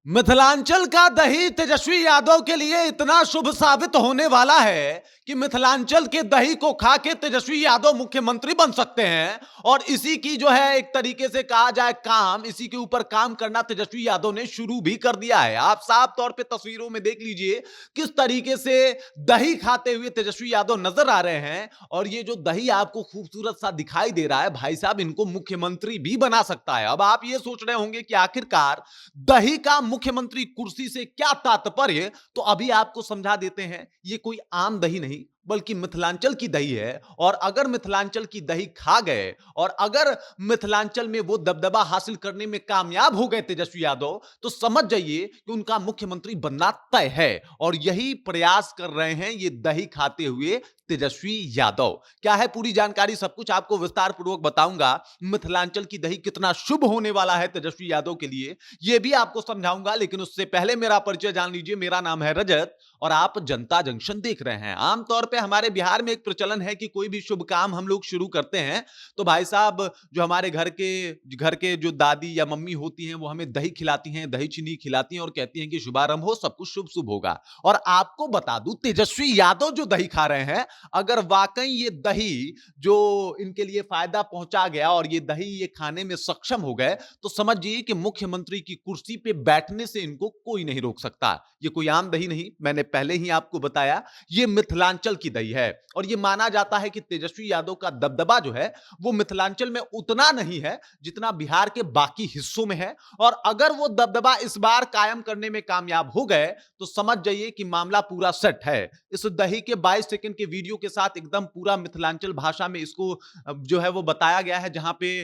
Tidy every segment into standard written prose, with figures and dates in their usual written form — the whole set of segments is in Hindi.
मिथिलांचल का दही तेजस्वी यादव के लिए इतना शुभ साबित होने वाला है कि मिथिलांचल के दही को खा के तेजस्वी यादव मुख्यमंत्री बन सकते हैं। और इसी की जो है एक तरीके से कहा जाए काम, इसी के ऊपर काम करना तेजस्वी यादव ने शुरू भी कर दिया है। आप साफ तौर पे तस्वीरों में देख लीजिए किस तरीके से दही खाते हुए तेजस्वी यादव नजर आ रहे हैं। और ये जो दही आपको खूबसूरत सा दिखाई दे रहा है, भाई साहब इनको मुख्यमंत्री भी बना सकता है। अब आप ये सोच रहे होंगे कि आखिरकार दही का मुख्यमंत्री कुर्सी से क्या तात्पर्य, तो अभी आपको समझा देते हैं। ये कोई आम दही नहीं बल्कि मिथिलांचल की दही है। और अगर मिथिलांचल की दही खा गए और अगर मिथिलांचल में वो दबदबा हासिल करने में कामयाब हो गए तेजस्वी यादव, तो समझ जाइए कि उनका मुख्यमंत्री बनना तय है। और यही प्रयास कर रहे हैं ये दही खाते हुए तेजस्वी यादव। क्या है पूरी जानकारी, सब कुछ आपको विस्तार पूर्वक बताऊंगा। मिथिलांचल की दही कितना शुभ होने वाला है तेजस्वी यादव के लिए, यह भी आपको समझाऊंगा। लेकिन उससे पहले मेरा परिचय जान लीजिए। मेरा नाम है रजत और आप जनता जंक्शन देख रहे हैं। आमतौर पे हमारे बिहार में एक प्रचलन है कि कोई भी शुभ काम हम लोग शुरू करते हैं तो भाई साहब जो हमारे घर के जो दादी या मम्मी होती हैं वो हमें दही खिलाती हैं, दही चीनी खिलाती हैं और कहती हैं कि शुभारंभ हो, सब कुछ शुभ शुभ होगा। और आपको बता दूं तेजस्वी यादव जो दही खा रहे हैं, अगर वाकई ये दही जो इनके लिए फायदा पहुंचा गया और ये दही ये खाने में सक्षम हो गए, तो समझिए कि मुख्यमंत्री की कुर्सी पे बैठने से इनको कोई नहीं रोक सकता। ये कोई आम दही नहीं, मैंने पहले ही आपको बताया, ये मिथिलांचल की दही है। और ये माना जाता है कि तेजस्वी यादव का दबदबा जो है वो मिथिलांचल में उतना नहीं है जितना बिहार के बाकी हिस्सों में है। और अगर वो दबदबा इस बार कायम करने में कामयाब हो गए तो समझ जाइए कि मामला पूरा सेट है। इस दही के 22 सेकंड के वीडियो के साथ एकदम पूरा मिथिलांचल भाषा में इसको जो है वो बताया गया है, जहां पे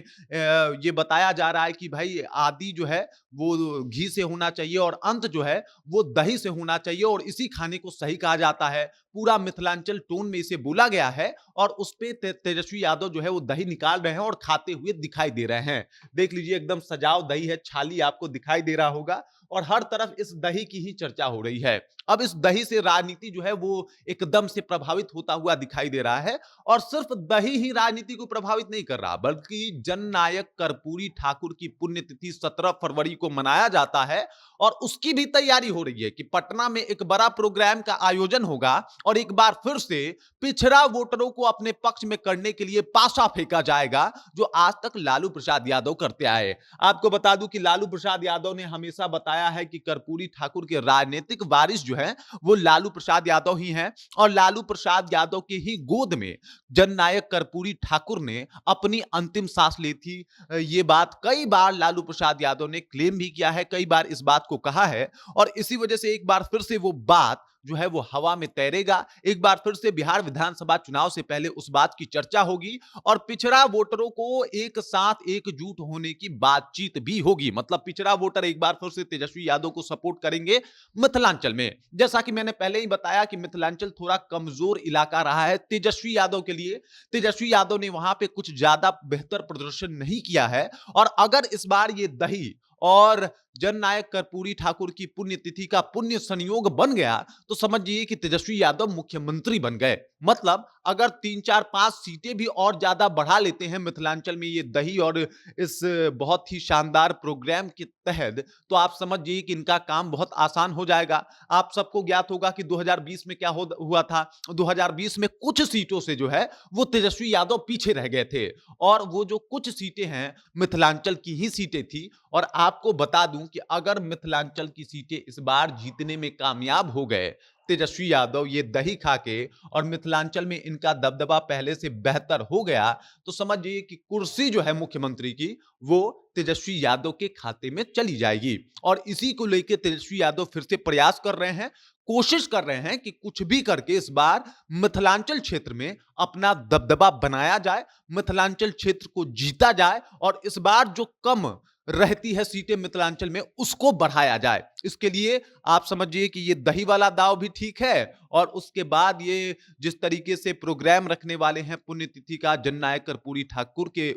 ये बताया जा रहा है कि भाई आदि जो है वो घी से होना चाहिए और अंत जो है वो दही से होना चाहिए और इसी खाने को सही कहा जाता है। पूरा मिथिलांचल टोन में इसे बोला गया है और उस पे तेजस्वी यादव जो है वो दही निकाल रहे हैं और खाते हुए दिखाई दे रहे हैं। देख लीजिए एकदम सजाव दही है, छाली आपको दिखाई दे रहा होगा और हर तरफ इस दही की ही चर्चा हो रही है। अब इस दही से राजनीति जो है वो एकदम से प्रभावित होता हुआ दिखाई दे रहा है। और सिर्फ दही ही राजनीति को प्रभावित नहीं कर रहा, बल्कि जननायक कर्पूरी ठाकुर की पुण्यतिथि 17 फरवरी को मनाया जाता है और उसकी भी तैयारी हो रही है कि पटना में एक बड़ा प्रोग्राम का आयोजन होगा और एक बार फिर से पिछड़ा वोटरों को अपने पक्ष में करने के लिए पासा फेंका जाएगा, जो आज तक लालू प्रसाद यादव करते आए। आपको बता दूं कि लालू प्रसाद यादव ने हमेशा बताया है कि कर्पूरी ठाकुर के राजनीतिक वारिस जो है वो लालू प्रसाद यादव ही हैं और लालू प्रसाद यादव की ही गोद में जननायक कर्पूरी ठाकुर ने अपनी अंतिम सांस ली थी। ये बात कई बार लालू प्रसाद यादव ने क्लेम भी किया है, कई बार इस बात को कहा है और इसी वजह से एक बार फिर से वो बात जो है वो हवा में तैरेगा। एक बार फिर से बिहार विधानसभा चुनाव से पहले उस बात की चर्चा होगी और पिछड़ा वोटरों को एक साथ एकजुट होने की बातचीत भी होगी। मतलब पिछड़ा वोटर एक बार फिर से तेजस्वी यादव को सपोर्ट करेंगे मिथिलांचल में। जैसा कि मैंने पहले ही बताया कि मिथिलांचल थोड़ा कमजोर इलाका रहा है तेजस्वी यादव के लिए। तेजस्वी यादव ने वहां पे कुछ ज्यादा बेहतर प्रदर्शन नहीं किया है और अगर इस बार ये दही और जननायक कर्पूरी ठाकुर की पुण्यतिथि का पुण्य संयोग बन गया तो समझिए कि तेजस्वी यादव मुख्यमंत्री बन गए। मतलब अगर 3-4-5 सीटें भी और ज्यादा बढ़ा लेते हैं मिथिलांचल में ये दही और इस बहुत ही शानदार प्रोग्राम के तहत, तो आप समझिए कि इनका काम बहुत आसान हो जाएगा। आप सबको ज्ञात होगा कि 2020 में क्या हुआ था। 2020 में कुछ सीटों से जो है वो तेजस्वी यादव पीछे रह गए थे और वो जो कुछ सीटें हैं मिथिलांचल की ही सीटें थी। और आपको बता दूं कि अगर मिथिलांचल की सीटें इस बार जीतने में कामयाब हो गए तेजस्वी यादव ये दही खा के और मिथिलांचल में इनका दबदबा पहले से बेहतर हो गया, तो समझिए कि कुर्सी जो है मुख्यमंत्री की वो तेजस्वी यादव के खाते में चली जाएगी। और इसी को लेकर तेजस्वी यादव फिर से प्रयास कर रहे हैं, कोशिश कर रहे हैं कि कुछ भी करके इस बार मिथिलांचल क्षेत्र में अपना दबदबा बनाया जाए, मिथिलांचल क्षेत्र को जीता जाए और इस बार जो कम रहती है सीटें मिथिलांचल में उसको बढ़ाया जाए। इसके लिए आप समझिए कि ये दही वाला दाव भी ठीक है और उसके बाद ये जिस तरीके से प्रोग्राम रखने वाले हैं पुण्यतिथि का जननायक कर्पूरी ठाकुर के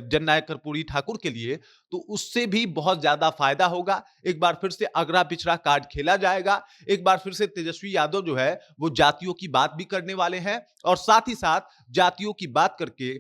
जननायक कर्पूरी ठाकुर के लिए, तो उससे भी बहुत ज्यादा फायदा होगा। एक बार फिर से अगड़ा पिछड़ा कार्ड खेला जाएगा। एक बार फिर से तेजस्वी यादव जो है वो जातियों की बात भी करने वाले हैं और साथ ही साथ जातियों की बात करके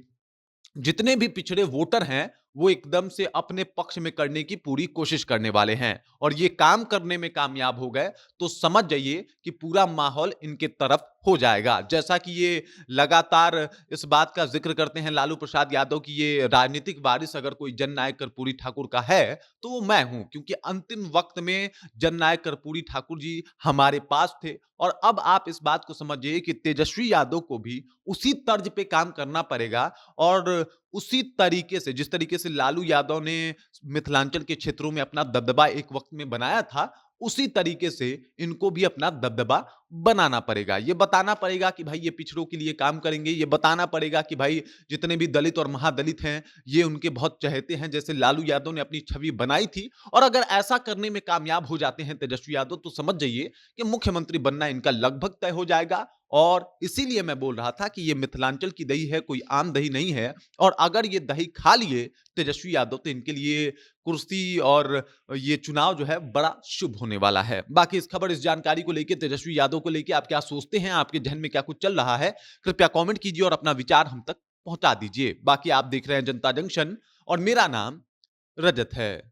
जितने भी पिछड़े वोटर हैं वो एकदम से अपने पक्ष में करने की पूरी कोशिश करने वाले हैं और ये काम करने में कामयाब हो गए तो समझ जाइए कि पूरा माहौल इनके तरफ हो जाएगा। जैसा कि ये लगातार इस बात का जिक्र करते हैं लालू प्रसाद यादव की ये राजनीतिक वारिस अगर कोई जननायक कर्पूरी ठाकुर का है तो वो मैं हूं, क्योंकि अंतिम वक्त में जननायक कर्पूरी ठाकुर जी हमारे पास थे। और अब आप इस बात को समझिए कि तेजस्वी यादव को भी उसी तर्ज पे काम करना पड़ेगा और उसी तरीके से जिस तरीके से लालू यादव ने मिथिलांचल के क्षेत्रों में अपना दबदबा एक वक्त में बनाया था, उसी तरीके से इनको भी अपना दबदबा बनाना पड़ेगा। ये बताना पड़ेगा कि भाई ये पिछड़ों के लिए काम करेंगे, ये बताना पड़ेगा कि भाई जितने भी दलित और महादलित हैं, ये उनके बहुत चहेते हैं, जैसे लालू यादव ने अपनी छवि बनाई थी। और अगर ऐसा करने में कामयाब हो जाते हैं तेजस्वी यादव, तो समझ जाइए कि मुख्यमंत्री बनना इनका लगभग तय हो जाएगा। और इसीलिए मैं बोल रहा था कि ये मिथिलांचल की दही है, कोई आम दही नहीं है। और अगर ये दही खा लिए तेजस्वी यादव, तो इनके लिए कुर्सी और ये चुनाव जो है बड़ा शुभ होने वाला है। बाकी इस खबर, इस जानकारी को लेके, तेजस्वी यादव को लेके आप क्या सोचते हैं? आपके ज़हन में क्या कुछ चल रहा है? कृपया कमेंट कीजिए और अपना विचार हम तक पहुंचा दीजिए। बाकी आप देख रहे हैं जनता जंक्शन और मेरा नाम रजत है।